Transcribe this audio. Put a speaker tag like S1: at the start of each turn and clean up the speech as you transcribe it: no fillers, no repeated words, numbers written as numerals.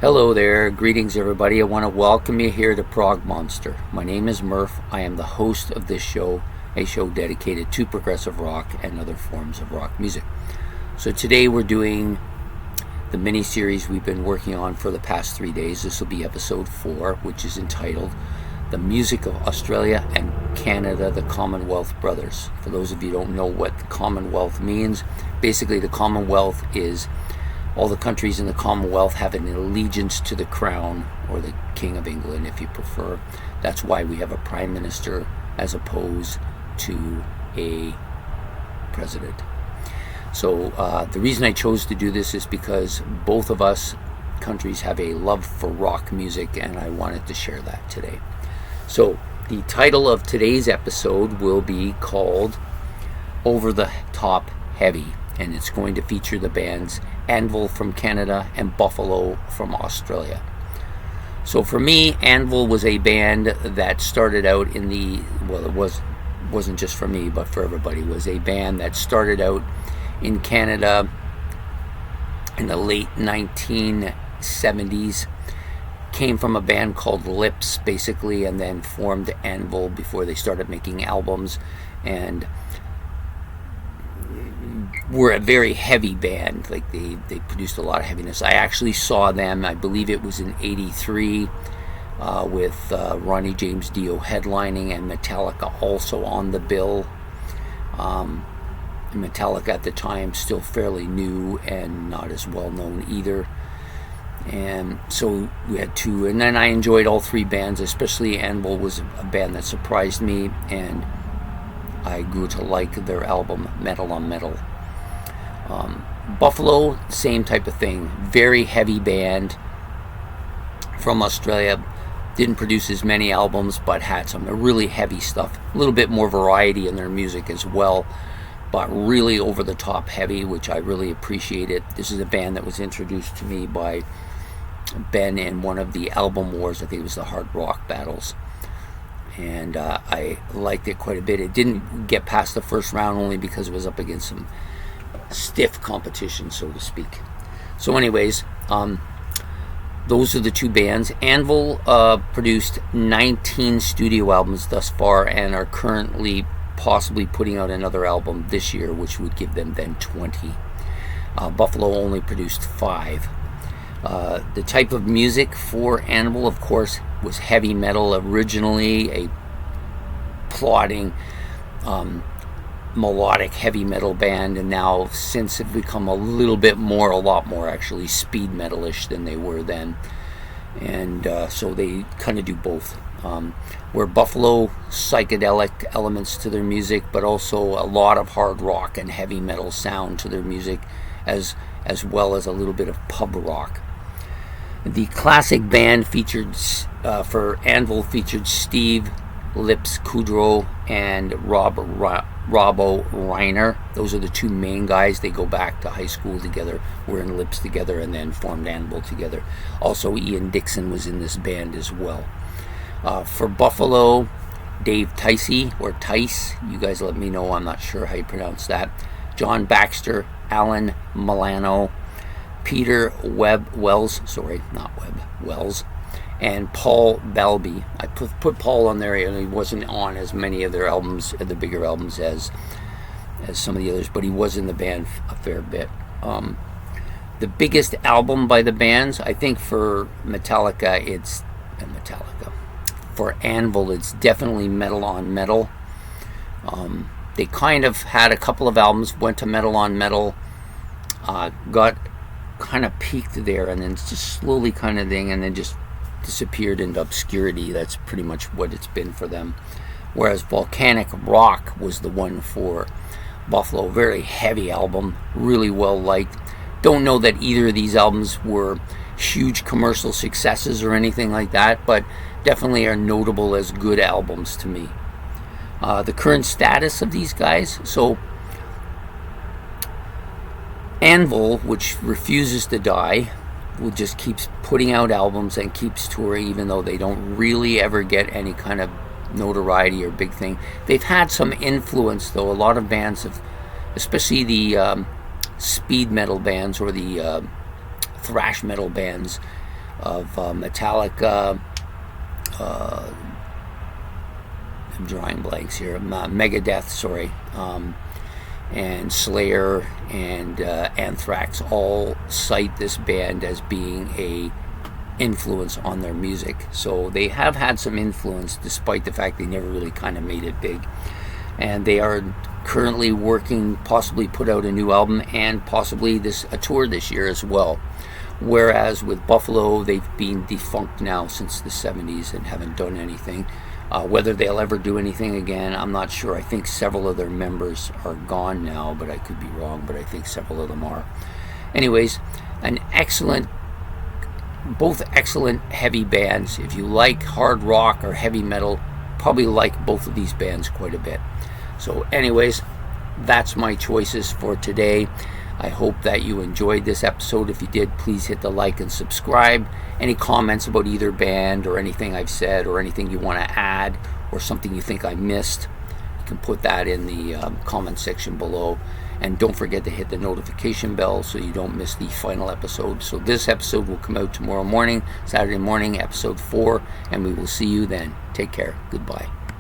S1: Hello there, greetings everybody. I want to welcome you here to Prog Monster. My name is Murph. I am the host of this show, a show dedicated to progressive rock and other forms of rock music. So today we're doing the mini-series we've been working on for the past 3 days. This will be episode 4, which is entitled The Music of Australia and Canada, the Commonwealth Brothers. For those of you who don't know what the Commonwealth means, basically the Commonwealth is all the countries in the Commonwealth have an allegiance to the Crown, or the King of England if you prefer. That's why we have a Prime Minister as opposed to a President. So the reason I chose to do this is because both of us countries have a love for rock music, and I wanted to share that today. So the title of today's episode will be called Over the Top Heavy, and it's going to feature the bands Anvil from Canada and Buffalo from Australia. So for me, Anvil was a band that started out in the, well, wasn't just for me, but for everybody. It was a band that started out in Canada in the late 1970s. Came from a band called Lips, basically, and then formed Anvil before they started making albums, and were a very heavy band. Like they produced a lot of heaviness. I actually saw them, I believe it was in '83, with Ronnie James Dio headlining and Metallica also on the bill. Metallica at the time still fairly new and not as well known either. And so we had two, and then I enjoyed all three bands, especially Anvil was a band that surprised me, and I grew to like their album Metal on Metal. Buffalo, same type of thing, very heavy band from Australia. Didn't produce as many albums, but had some really heavy stuff, a little bit more variety in their music as well, but really over the top heavy, which I really appreciated. This is a band that was introduced to me by Ben in one of the album wars. I think it was the Hard Rock Battles, and I liked it quite a bit. It didn't get past the first round only because it was up against some stiff competition, so to speak. So anyways, those are the two bands. Anvil produced 19 studio albums thus far and are currently possibly putting out another album this year, which would give them then 20. Buffalo only produced 5. The type of music for Anvil, of course, was heavy metal originally, a plodding melodic heavy metal band, and now since have become a lot more actually speed metalish than they were then, and so they kind of do both. Where Buffalo, psychedelic elements to their music, but also a lot of hard rock and heavy metal sound to their music, as well as a little bit of pub rock. The classic band featured for Anvil featured Steve Lips Kudrow and Robbo Reiner. Those are the two main guys. They go back to high school together, were in Lips together, and then formed Anvil together. Also, Ian Dixon was in this band as well. For Buffalo, Dave Ticey, or Tice, you guys let me know, I'm not sure how you pronounce that. John Baxter, Alan Milano, Peter Wells, and Paul Balby. I put Paul on there, and he wasn't on as many of their albums, the bigger albums, as some of the others, but he was in the band a fair bit. The biggest album by the bands, I think for Metallica, for Anvil, it's definitely Metal on Metal. They kind of had a couple of albums, went to Metal on Metal, got kind of peaked there, and then just slowly kind of thing, and then just disappeared into obscurity. That's pretty much what it's been for them. Whereas Volcanic Rock was the one for Buffalo. Very heavy album, really well liked. Don't know that either of these albums were huge commercial successes or anything like that, but definitely are notable as good albums to me. The current status of these guys, so Anvil, which refuses to die, just keeps putting out albums and keeps touring, even though they don't really ever get any kind of notoriety or big thing. They've had some influence, though. A lot of bands have, especially the speed metal bands or the thrash metal bands, Metallica, I'm drawing blanks here, Megadeth, sorry, and Slayer and Anthrax all cite this band as being a influence on their music. So they have had some influence, despite the fact they never really kind of made it big. And they are currently working, possibly put out a new album and possibly a tour this year as well. Whereas with Buffalo, they've been defunct now since the 70s and haven't done anything. Whether they'll ever do anything again, I'm not sure. I think several of their members are gone now, but I could be wrong, but I think several of them are. Anyways, both excellent heavy bands. If you like hard rock or heavy metal, probably like both of these bands quite a bit. So anyways, that's my choices for today. I hope that you enjoyed this episode. If you did, please hit the like and subscribe. Any comments about either band or anything I've said or anything you want to add or something you think I missed, you can put that in the comment section below. And don't forget to hit the notification bell so you don't miss the final episode. So this episode will come out tomorrow morning, Saturday morning, episode 4, and we will see you then. Take care. Goodbye.